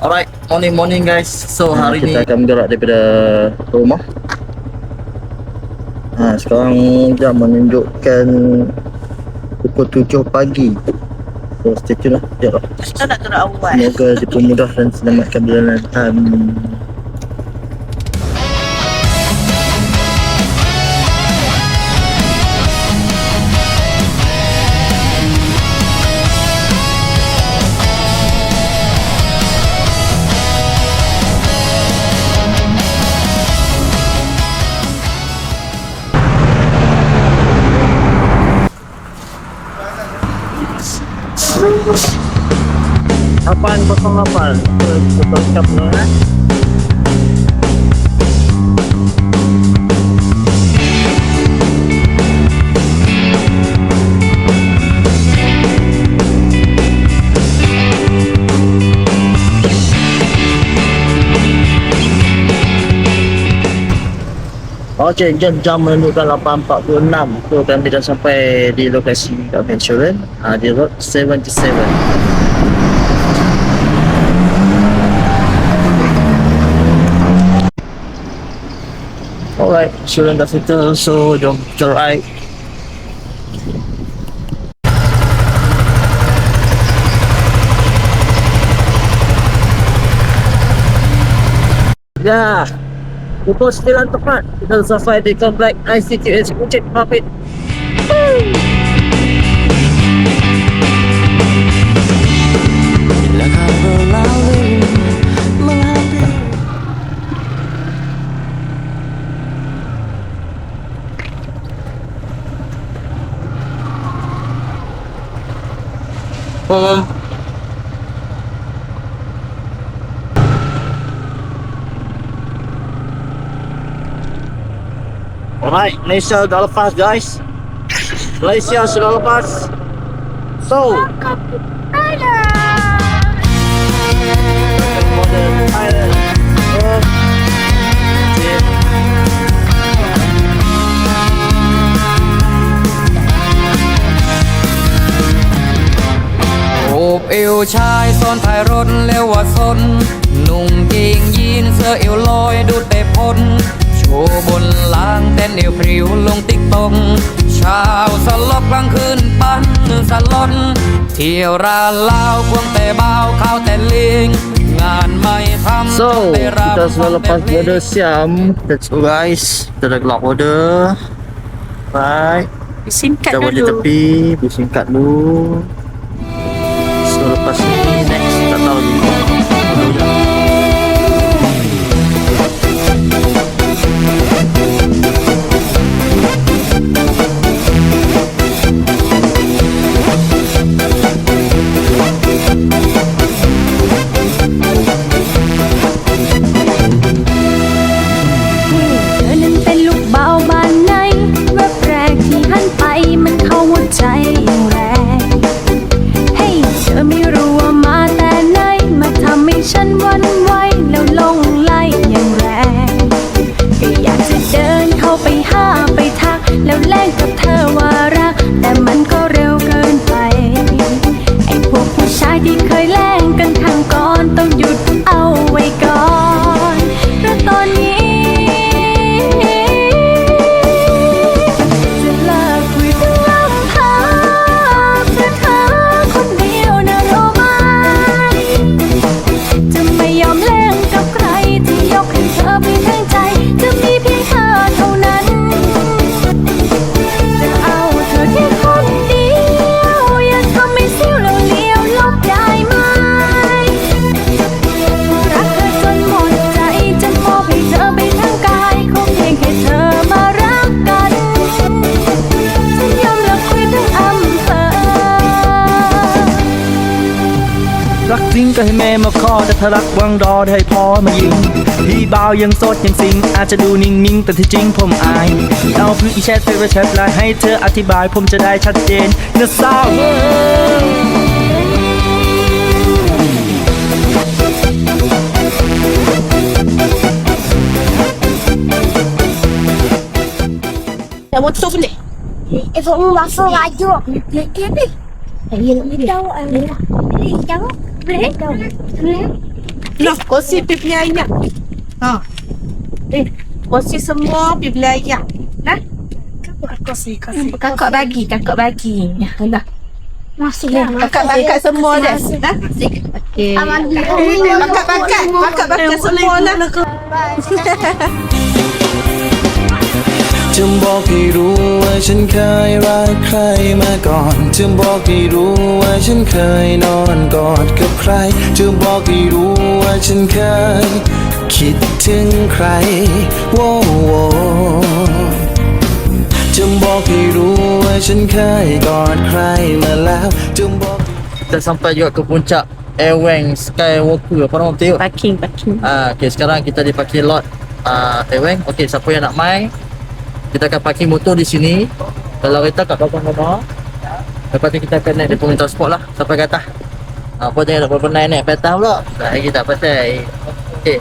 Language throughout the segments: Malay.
Alright, morning guys. So hari kita ni akan bergerak daripada rumah. Sekarang jam menunjukkan pukul 7 pagi. So stay tune lah. Sekejap lah. Kita nak gerak awal. Semoga dipermudah dan selamatkan perjalanan. Apaan 08 betul cap lo ya. Okey, jam menunjukkan 8.46. So kami dah sampai di lokasi kami insurans di road 77. Alright, insurans dah settle, so jom cerai. Ya, pukul 9 tepat kita sampai di komplek ICTH Kuching Mapit. Bila kau berlalu menghampiri. Alright, Malaysia dah lepas guys. Malaysia sudah lepas. So,รูปเอวชายซ้อนท้ายรถแล้วว่าสนนุ่งเกงยีนเสื้อเอวลอยดูดไปพ้นโชว์บนล่างเต้นเอวพริ้วลงติ๊กตงชาวสลบกลางคืนปั้นสลอนเที่ยวรานลาวควงแต่บ่าวข้าวแต่ลิงงานไม่ทำ so แต่รำ kita sudah lepas border Siam. That's all guys. Kita dah keluar border. Right. Singkat Kita boleh dulu. tepi, bersingkat dulu. So lepas ni next tak tahu ni. Dulu je.รักจริงก็ให้แม่มาขอแต่ถ้ารักวังรอให้พ่อมายิงพี่บ่าวยังโสดยังสิงอาจจะดูนิ่งๆแต่ที่จริงผมอายเอาเพื่ออีแชทไปแชทไลน์ให้เธออธิบายผมจะได้ชัดเจนนะสาว Dah motor boleh? Evok masuk laju. Dia ni. Tahu boleh tahu. Boleh tahu. Boleh. Lah, kursi pergi beli ayam. Ha. Kursi semua pergi beli ayam. Nah. Kursi. Kakak bagi. Alah. Masuklah. Bakat semua dah. Nah. Okey. Bakat semua lah. จะบอกให้รู้ว่าฉันเคยรักใครมาก่อนจะบอกให้รู้ว่าฉันเคยนอนกอดกับใครจะบอกให้รู้ว่าฉันเคยคิดถึงใครโว้โวจะบอกให้รู้ว่าฉันเคยกอดใครมาแล้วจะบอก Kita sampai juga ke puncak Airwang Skywalker. Apa nama tengok? Parking. Okay, sekarang kita di parking lot Airwang. Okay, siapa yang nak main, kita akan parking motor di sini. Kalau kereta kat belakang. Lepas tu kita akan naik dia punya transport lah sampai ke atas. Apa jangan nak berpenai naik ke atas pula. Lagi tak pasal. Okay,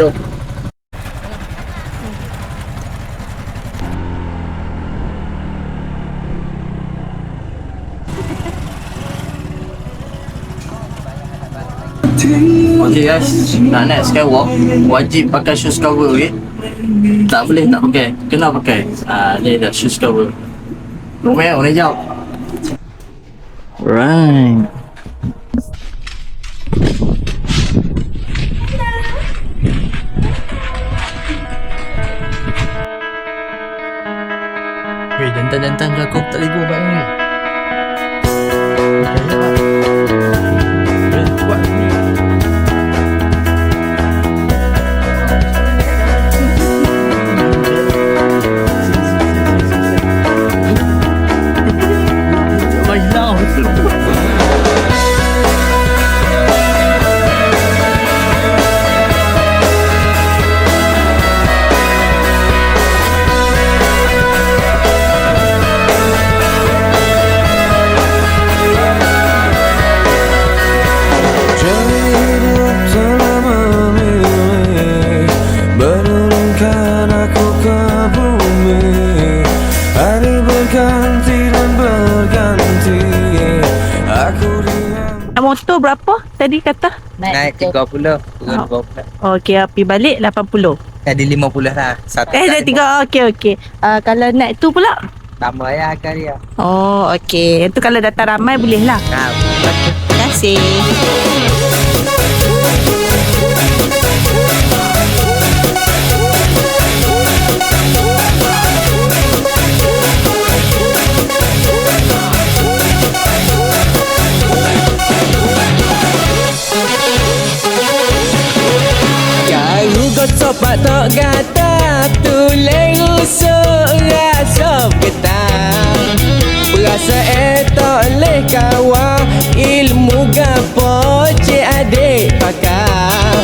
jom. Okay guys, nak naik skywalk wajib pakai shoes cover, okay? Tak boleh tak pakai, kena pakai. Ni dah shoes cover. Warna hijau. Right. Weh, jantan-jantan Jacob tak boleh go balik ni. Kuat ni. Motor berapa tadi kata? Naik 30, turun 20. Okey, api balik 80. Ada 50 lah. Satu Dah 3. Okey. Kalau naik tu pula? tambah ya harga dia. Oh, okey. Itu kalau datang ramai boleh lah. Nah, Terima kasih. Sopak tok gata tuleng usuk rasa getah berasa tok leh kawan ilmu gapo cik adik pakar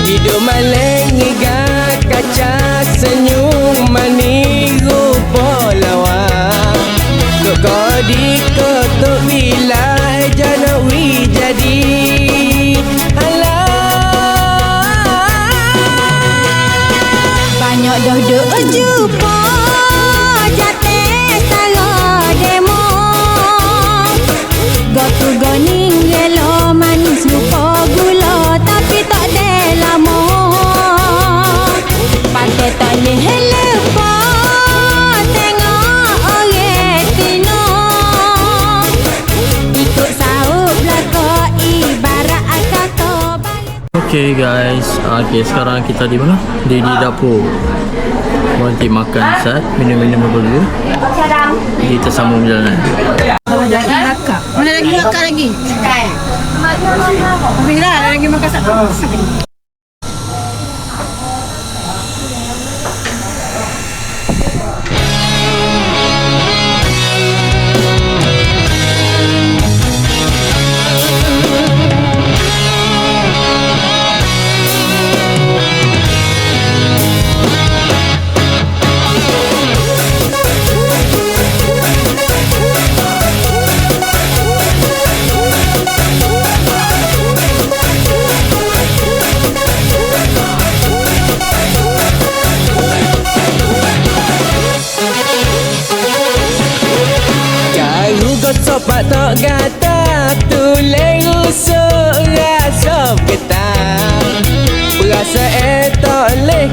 hidup maleng iga kaca senyum mani rupa lawa kok di ketuk bila janawi jadi Banyak dah jumpa jate talo demo Gotu goning yellow manis lupa gula tapi tak ada lama Pakai tali lepa tengok orang tino Ikut saup belakang ibarat kakak balik Okay guys, sekarang kita di mana? Di dapur. Nanti makan sat, minum-minum dulu. Kita sambung perjalanan. Mana lagi makan lagi? Bila lagi makan satu.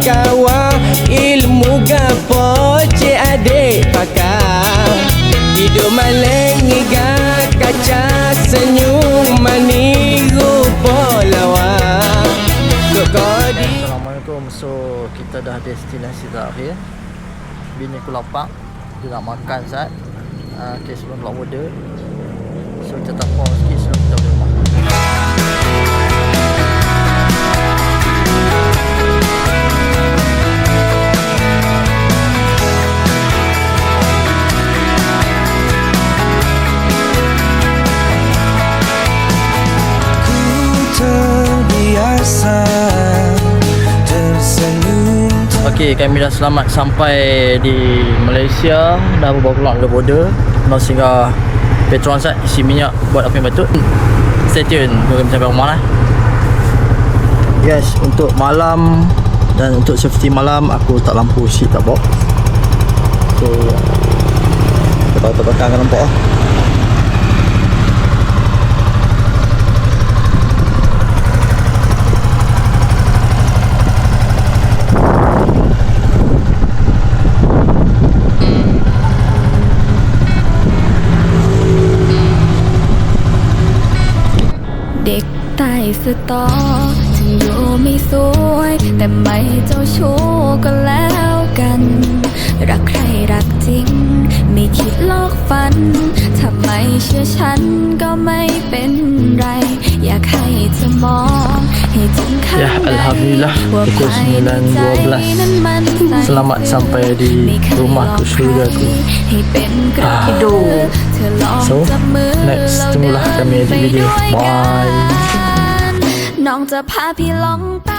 kawan ilmu gapo cik adik pakar hidup maleng iga kaca senyum manis rupa lawa kokodi. Assalamualaikum. So kita dah destinasi terakhir. Bini aku lapar, dia nak makan Zat. Okay, sebelum lock order, so kita tak pause sikit sebelum kita balik rumah. Okey, kami dah selamat sampai di Malaysia. Dah bawa keluar dari border. Nak singgah Petron Zat, isi minyak buat apa yang patut. Stay tune, kami sampai rumah lah. Yes, untuk malam dan untuk safety malam aku tak lampu seat tak bawa. So kita tahu belakang kan nampak lah.ใต้สตอถึงดูไม่สวยแต่ไม่เจ้าชู้ก็แล้วกันรักใครรักจริงไม่คิดลอกฝันถ้าไม่เชื่อฉันก็ไม่เป็นไรอยากให้เธอมองให้ถึงข้างใน Ya, Alhamdulillah pukul 9.12 selamat sampai di rumahku, syurgaku. So next temulah kami di video. Bye. น้องจะพาพี่ลองตา